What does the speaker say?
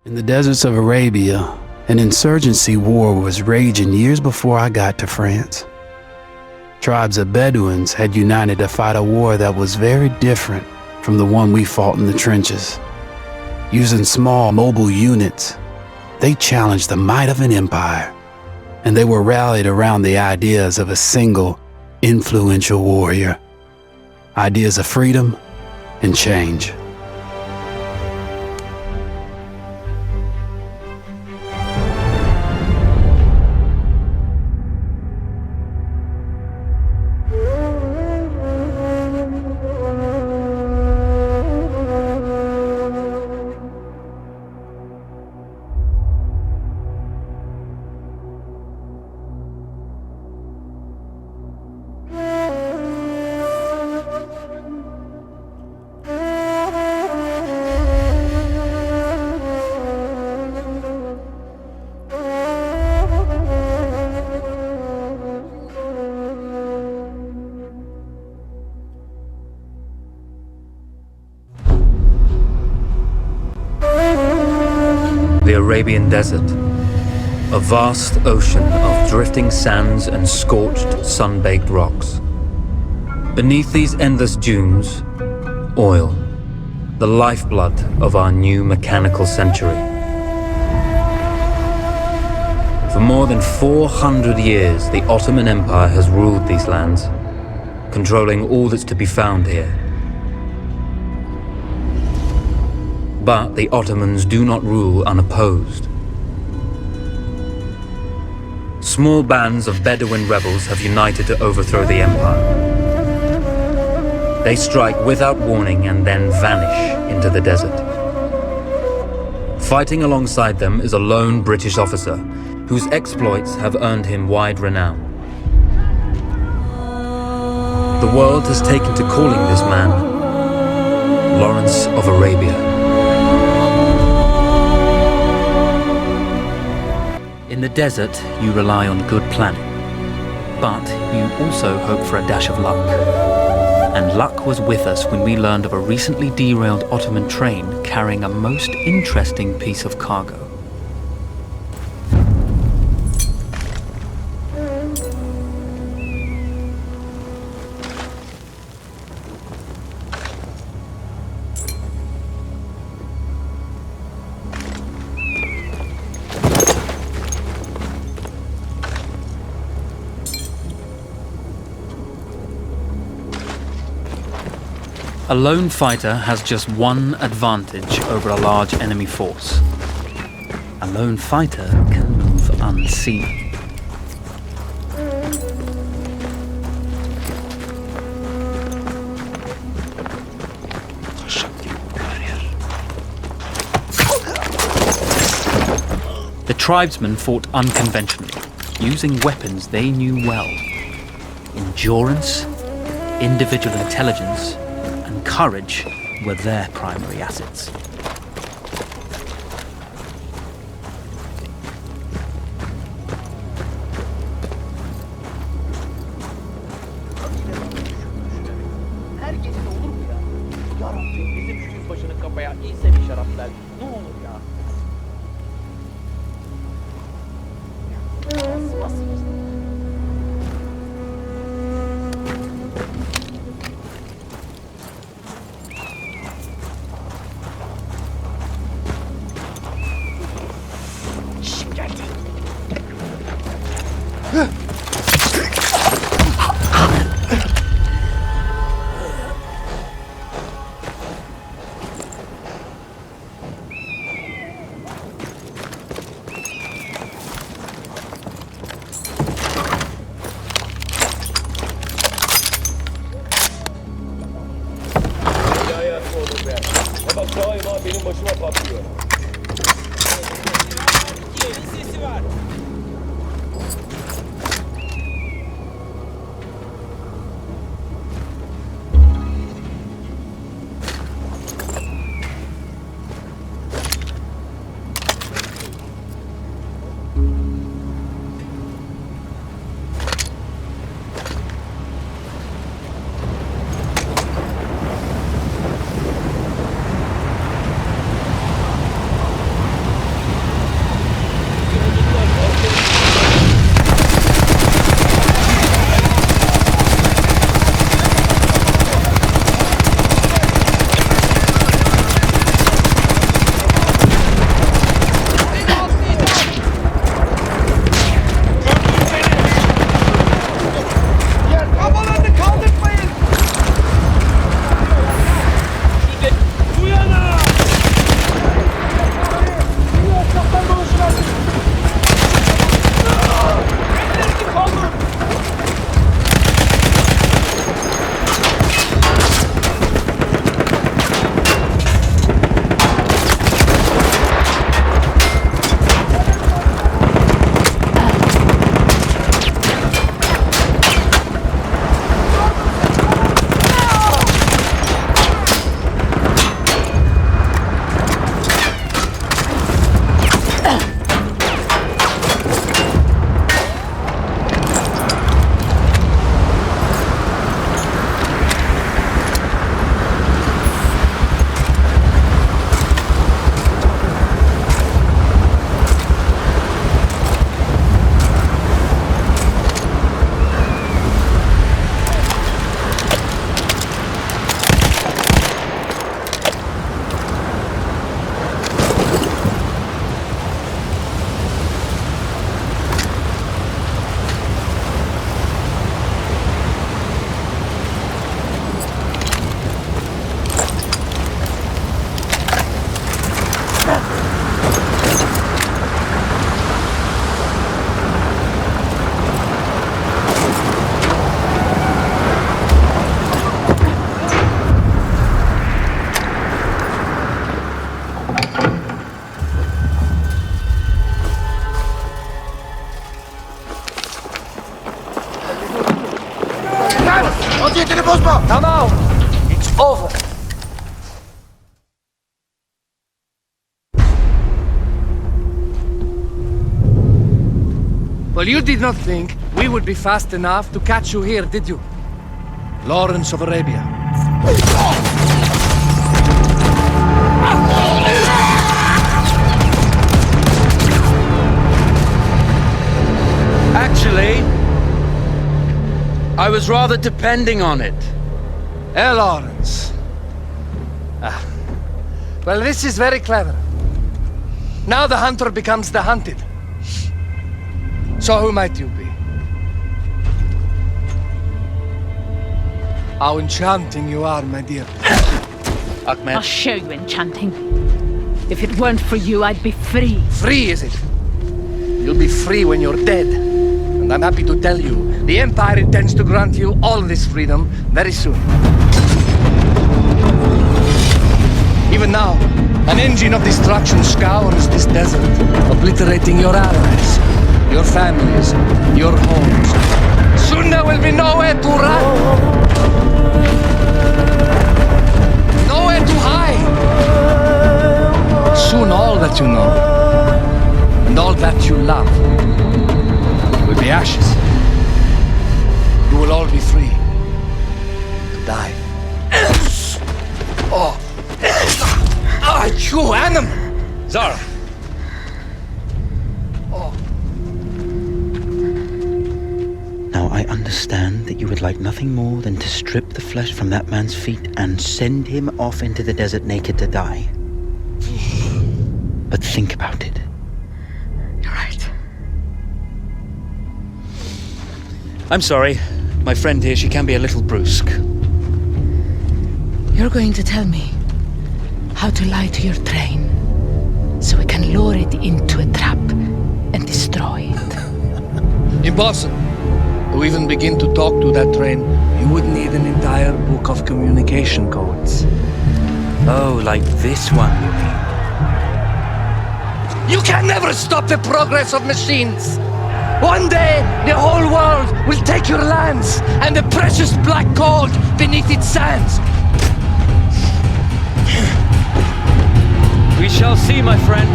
In the deserts of Arabia, an insurgency war was raging years before I got to France. Tribes of Bedouins had united to fight a war that was very different from the one we fought in the trenches. Using small mobile units, they challenged the might of an empire, and they were rallied around the ideas of a single, influential warrior. Ideas of freedom and change. The Arabian Desert, a vast ocean of drifting sands and scorched, sun-baked rocks. Beneath these endless dunes, oil, the lifeblood of our new mechanical century. For more than 400 years, the Ottoman Empire has ruled these lands, controlling all that's to be found here. But the Ottomans do not rule unopposed. Small bands of Bedouin rebels have united to overthrow the empire. They strike without warning and then vanish into the desert. Fighting alongside them is a lone British officer whose exploits have earned him wide renown. The world has taken to calling this man Lawrence of Arabia. In the desert, you rely on good planning, but you also hope for a dash of luck. And luck was with us when we learned of a recently derailed Ottoman train carrying a most interesting piece of cargo. A lone fighter has just one advantage over a large enemy force. A lone fighter can move unseen. The tribesmen fought unconventionally, using weapons they knew well. Endurance, individual intelligence, courage were their primary assets. Her gece de olur mu ya? Ya Rabbim bizim şu yüzbaşının kafaya iyse bir şarap ver. Ne olur ya? Nasıl? Bak daima benim başıma patlıyor. Yerin sesi var. Sinirimi bozma. Tamam. It's over. Well, you did not think we would be fast enough to catch you here, did you? Lawrence of Arabia. Actually, I was rather depending on it. Lawrence. Well, this is very clever. Now the hunter becomes the hunted. So who might you be? How enchanting you are, my dear. I'll show you enchanting. If it weren't for you, I'd be free. Free, is it? You'll be free when you're dead. And I'm happy to tell you, the Empire intends to grant you all this freedom very soon. Even now, an engine of destruction scours this desert, obliterating your allies, your families, your homes. Soon there will be nowhere to run. Nowhere to hide. Soon all that you know, and all that you love, will be ashes. You will all be free to die. Oh, you animal! Zara! Now I understand that you would like nothing more than to strip the flesh from that man's feet and send him off into the desert naked to die. But think about it. You're right. I'm sorry. My friend here, she can be a little brusque. You're going to tell me how to lie to your train so we can lure it into a trap and destroy it. Impossible. To even begin to talk to that train, you would need an entire book of communication codes. Oh, like this one, you mean? You can never stop the progress of machines. One day, the whole world will take your lands and the precious black gold beneath its sands. We shall see, my friend.